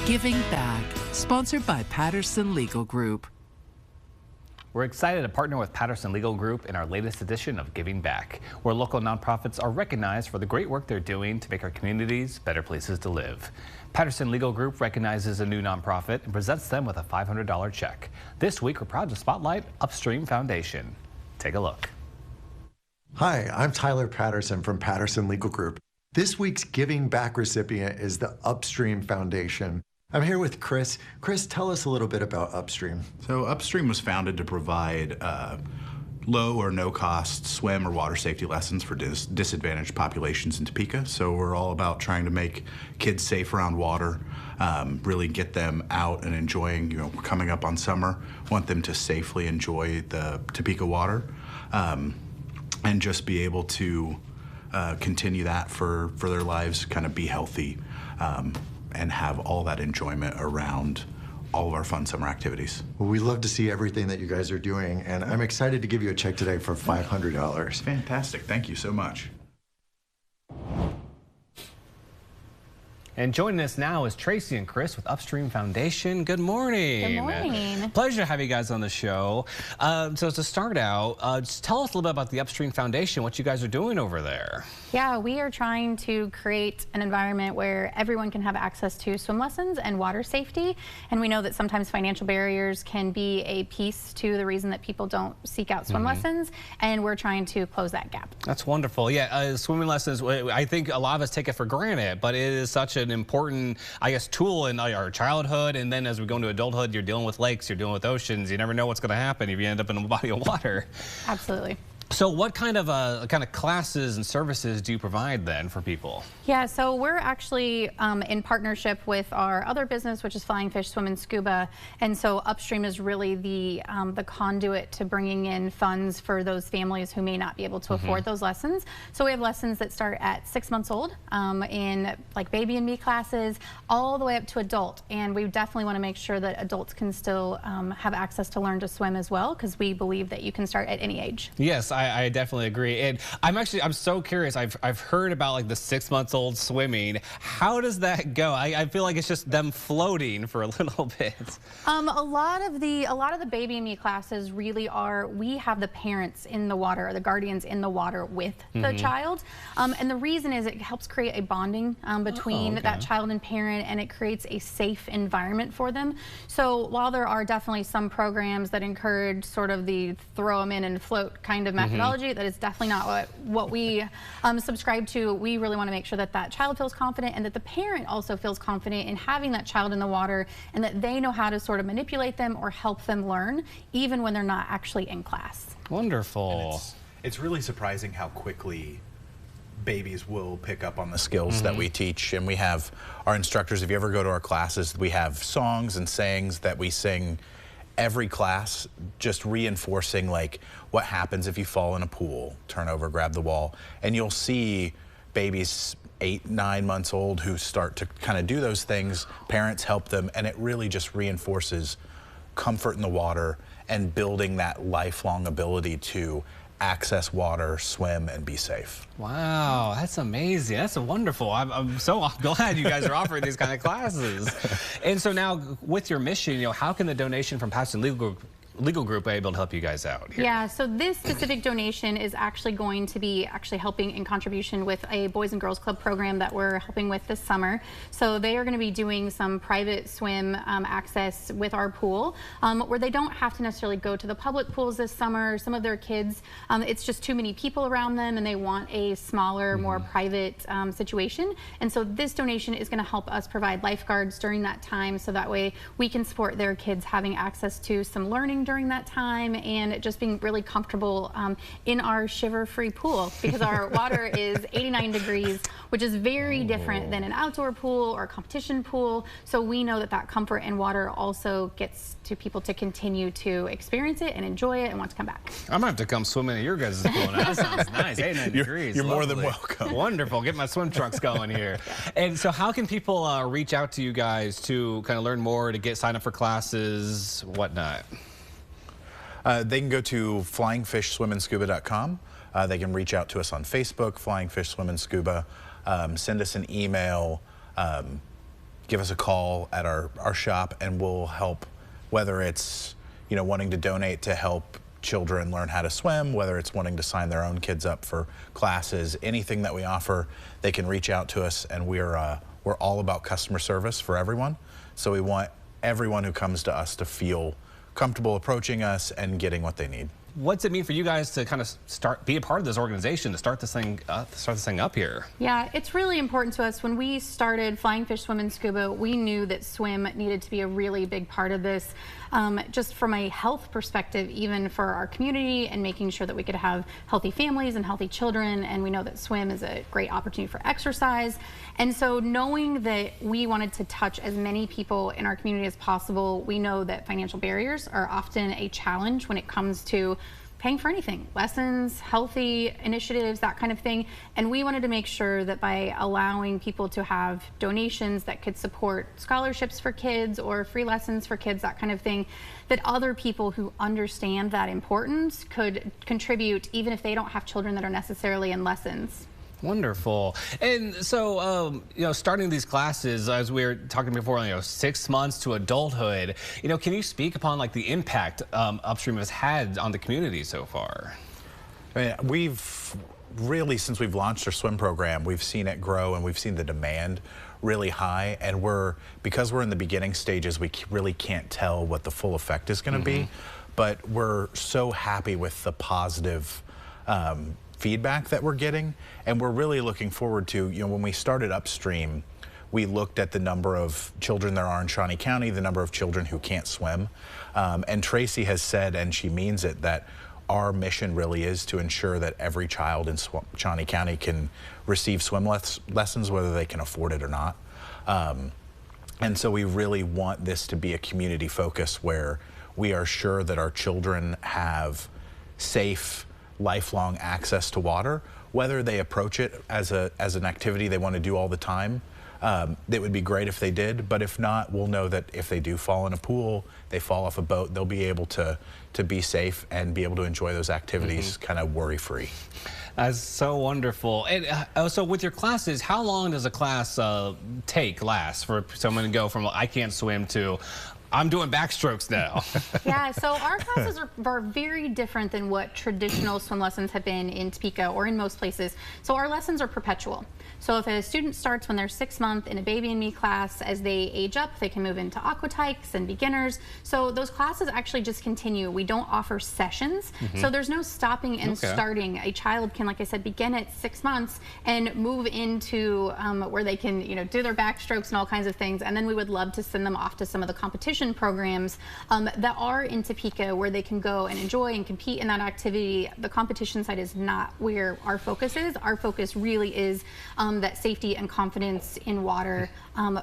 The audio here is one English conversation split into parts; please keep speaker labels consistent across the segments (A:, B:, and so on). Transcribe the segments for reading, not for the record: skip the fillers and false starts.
A: Giving Back, sponsored by Patterson Legal Group.
B: We're excited to partner with Patterson Legal Group in our latest edition of Giving Back, where local nonprofits are recognized for the great work they're doing to make our communities better places to live. Patterson Legal Group recognizes a new nonprofit and presents them with a $500 check. This week, we're proud to spotlight Upstream Foundation. Take a look.
C: Hi, I'm Tyler Patterson from Patterson Legal Group. This week's Giving Back recipient is the Upstream Foundation. I'm here with Chris. Chris, tell us a little bit about Upstream.
D: So Upstream was founded to provide low or no cost swim or water safety lessons for disadvantaged populations in Topeka. So we're all about trying to make kids safe around water, really get them out and enjoying, we're coming up on summer, want them to safely enjoy the Topeka water, and just be able to continue that for their lives, kind of be healthy, and have all that enjoyment around all of our fun summer activities.
C: Well, we love to see everything that you guys are doing, and I'm excited to give you a check today for $500.
D: Fantastic, thank you so much.
B: And joining us now is Tracy and Chris with Upstream Foundation. Good morning.
E: Good morning.
B: Pleasure to have you guys on the show. So to start out, just tell us a little bit about the Upstream Foundation, what you guys are doing over there.
E: Yeah, we are trying to create an environment where everyone can have access to swim lessons and water safety. And we know that sometimes financial barriers can be a piece to the reason that people don't seek out swim lessons. And we're trying to close that gap.
B: That's wonderful. Yeah, swimming lessons, I think a lot of us take it for granted, but it is such an important, I guess, tool in our childhood. And then as we go into adulthood, you're dealing with lakes, you're dealing with oceans. You never know what's going to happen if you end up in a body of water.
E: Absolutely.
B: So what kind of classes and services do you provide then for people?
E: Yeah, so we're actually in partnership with our other business, which is Flying Fish, Swim and Scuba. And so Upstream is really the conduit to bringing in funds for those families who may not be able to afford those lessons. So we have lessons that start at 6 months old in like baby and me classes, all the way up to adult. And we definitely want to make sure that adults can still have access to learn to swim as well, because we believe that you can start at any age.
B: Yes, I definitely agree. And I'm so curious. I've heard about like the 6 months old swimming. How does that go? I feel like it's just them floating for a little bit.
E: A lot of the baby and me classes really are, we have the parents in the water, or the guardians in the water with the child. And the reason is it helps create a bonding between that child and parent, and it creates a safe environment for them. So while there are definitely some programs that encourage sort of the throw them in and float kind of methodology, that is definitely not what we subscribe to. We really want to make sure that that child feels confident, and that the parent also feels confident in having that child in the water, and that they know how to sort of manipulate them or help them learn, even when they're not actually in class.
B: Wonderful.
D: It's really surprising how quickly babies will pick up on the skills that we teach. And we have our instructors, if you ever go to our classes, we have songs and sayings that we sing every class, just reinforcing like what happens if you fall in a pool, turn over, grab the wall. And you'll see babies 8, 9 months old who start to kind of do those things. Parents help them, and it really just reinforces comfort in the water and building that lifelong ability to access water, swim, and be safe.
B: Wow, that's amazing. That's wonderful. I'm so glad you guys are offering these kind of classes. And so now with your mission, how can the donation from Patterson Legal Group be able to help you guys out here?
E: Yeah, so this specific donation is actually going to be helping in contribution with a Boys and Girls Club program that we're helping with this summer. So they are going to be doing some private swim access with our pool, where they don't have to necessarily go to the public pools this summer. Some of their kids, it's just too many people around them, and they want a smaller, more private situation. And so this donation is going to help us provide lifeguards during that time, so that way we can support their kids having access to some learning during that time, and just being really comfortable in our shiver-free pool, because our water is 89 degrees, which is very different than an outdoor pool or a competition pool. So we know that that comfort in water also gets to people to continue to experience it and enjoy it and want to come back.
B: I'm gonna have to come swimming in your guys' pool now. That sounds nice. 89 degrees.
D: You're more than welcome.
B: Wonderful. Get my swim trunks going here. And so how can people reach out to you guys to kind of learn more, to get signed up for classes, whatnot?
D: They can go to flyingfishswimandscuba.com. They can reach out to us on Facebook, Flying Fish Swim and Scuba. Send us an email. give us a call at our shop, and we'll help, whether it's, you know, wanting to donate to help children learn how to swim, whether it's wanting to sign their own kids up for classes, anything that we offer, they can reach out to us, and we're all about customer service for everyone. So we want everyone who comes to us to feel comfortable approaching us and getting what they need.
B: What's it mean for you guys to kind of be a part of this organization, to start this thing up here?
E: Yeah, it's really important to us. When we started Flying Fish, Swim, and Scuba, we knew that swim needed to be a really big part of this, just from a health perspective, even for our community, and making sure that we could have healthy families and healthy children. And we know that swim is a great opportunity for exercise. And so knowing that we wanted to touch as many people in our community as possible, we know that financial barriers are often a challenge when it comes to paying for anything, lessons, healthy initiatives, that kind of thing. And we wanted to make sure that by allowing people to have donations that could support scholarships for kids or free lessons for kids, that kind of thing, that other people who understand that importance could contribute, even if they don't have children that are necessarily in lessons.
B: Wonderful. And so, you know, starting these classes, as we were talking before, you know, 6 months to adulthood, you know, can you speak upon like the impact Upstream has had on the community so far?
D: I mean, we've really, since we've launched our swim program, we've seen it grow, and we've seen the demand really high. And because we're in the beginning stages, we really can't tell what the full effect is going to be. But we're so happy with the positive feedback that we're getting, and we're really looking forward to, you know, when we started Upstream, we looked at the number of children there are in Shawnee County, the number of children who can't swim, and Tracy has said, and she means it, that our mission really is to ensure that every child in Shawnee County can receive swim lessons, whether they can afford it or not. And so we really want this to be a community focus where we are sure that our children have safe, lifelong access to water, whether they approach it as an activity they want to do all the time. It would be great if they did, but if not, we'll know that if they do fall in a pool, they fall off a boat, they'll be able to be safe and be able to enjoy those activities kind of worry-free.
B: That's so wonderful. And so with your classes, how long does a class last for someone to go from I can't swim to I'm doing backstrokes now?
E: Yeah, so our classes are very different than what traditional swim lessons have been in Topeka or in most places. So our lessons are perpetual. So if a student starts when they're 6 months in a baby and me class, as they age up, they can move into aquatikes and beginners. So those classes actually just continue. We don't offer sessions. So there's no stopping and starting. A child can, like I said, begin at 6 months and move into where they can, you know, do their backstrokes and all kinds of things. And then we would love to send them off to some of the competition programs that are in Topeka, where they can go and enjoy and compete in that activity. The competition side is not where our focus is. Our focus really is that safety and confidence in water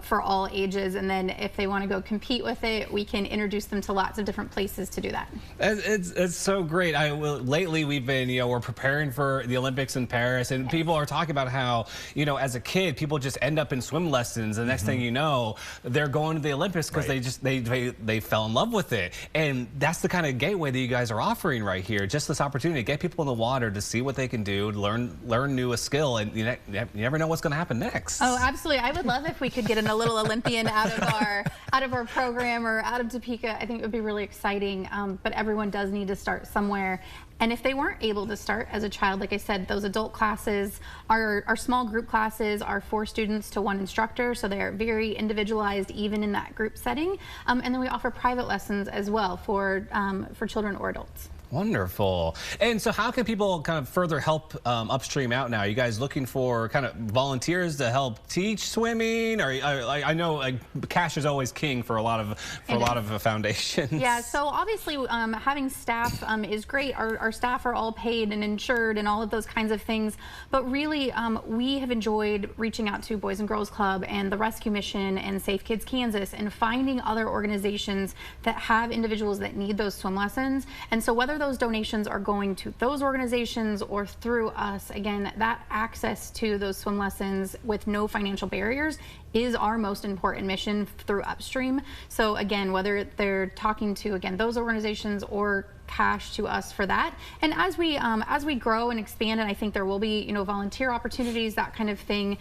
E: for all ages. And then if they want to go compete with it, we can introduce them to lots of different places to do that.
B: It's so great. Lately we've been, you know, we're preparing for the Olympics in Paris, and people are talking about how, you know, as a kid, people just end up in swim lessons. The next thing you know, they're going to the Olympics because they fell in love with it. And that's the kind of gateway that you guys are offering right here. Just this opportunity to get people in the water to see what they can do, learn new a skill, and you never know what's going to happen next. Oh,
E: absolutely. I would love if we could get a little Olympian out of our program or out of Topeka. I think it would be really exciting. But everyone does need to start somewhere. And if they weren't able to start as a child, like I said, those adult classes, our small group classes are 4 students to 1 instructor, so they are very individualized even in that group setting. And then we offer private lessons as well for children or adults.
B: Wonderful. And so how can people kind of further help Upstream out now? Are you guys looking for kind of volunteers to help teach swimming? Or I know cash is always king for a lot of foundations.
E: Yeah, so obviously having staff is great. Our staff are all paid and insured and all of those kinds of things. But really, we have enjoyed reaching out to Boys and Girls Club and the Rescue Mission and Safe Kids Kansas and finding other organizations that have individuals that need those swim lessons. And so whether those donations are going to those organizations or through us, again, that access to those swim lessons with no financial barriers is our most important mission through Upstream. So again, whether they're talking to, again, those organizations or cash to us for that. And as we grow and expand, and I think there will be, you know, volunteer opportunities, that kind of thing,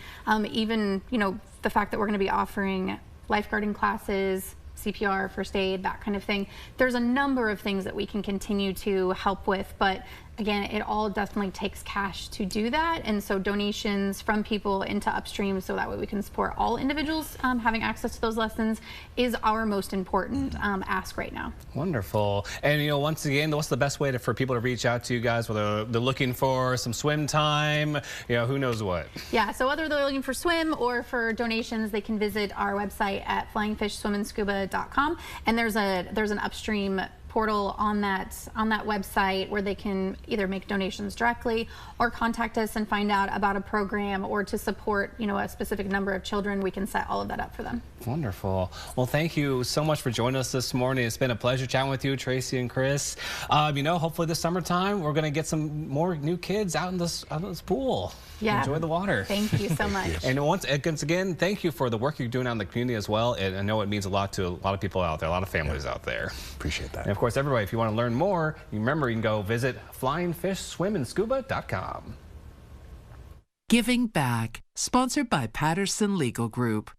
E: even, you know, the fact that we're going to be offering lifeguarding classes, CPR, first aid, that kind of thing. There's a number of things that we can continue to help with, but again, it all definitely takes cash to do that, and so donations from people into Upstream so that way we can support all individuals having access to those lessons is our most important ask right now.
B: Wonderful. And you know, once again, what's the best way for people to reach out to you guys, whether they're looking for some swim time, you know, who knows what? Yeah,
E: so whether they're looking for swim or for donations, they can visit our website at flyingfishswimandscuba.com, and there's an Upstream portal on that website where they can either make donations directly or contact us and find out about a program, or to support, you know, a specific number of children. We can set all of that up for them.
B: Wonderful. Well, thank you so much for joining us this morning. It's been a pleasure chatting with you, Tracy and Chris. You know, hopefully this summertime we're going to get some more new kids out in this pool.
E: Yeah.
B: Enjoy the water.
E: Thank you so much.
B: And once again, thank you for the work you're doing out in the community as well. And I know it means a lot to a lot of people out there, a lot of families out there.
D: Appreciate that.
B: And of course, everybody, if you want to learn more, remember you can go visit flyingfishswimandscuba.com.
A: Giving Back, sponsored by Patterson Legal Group.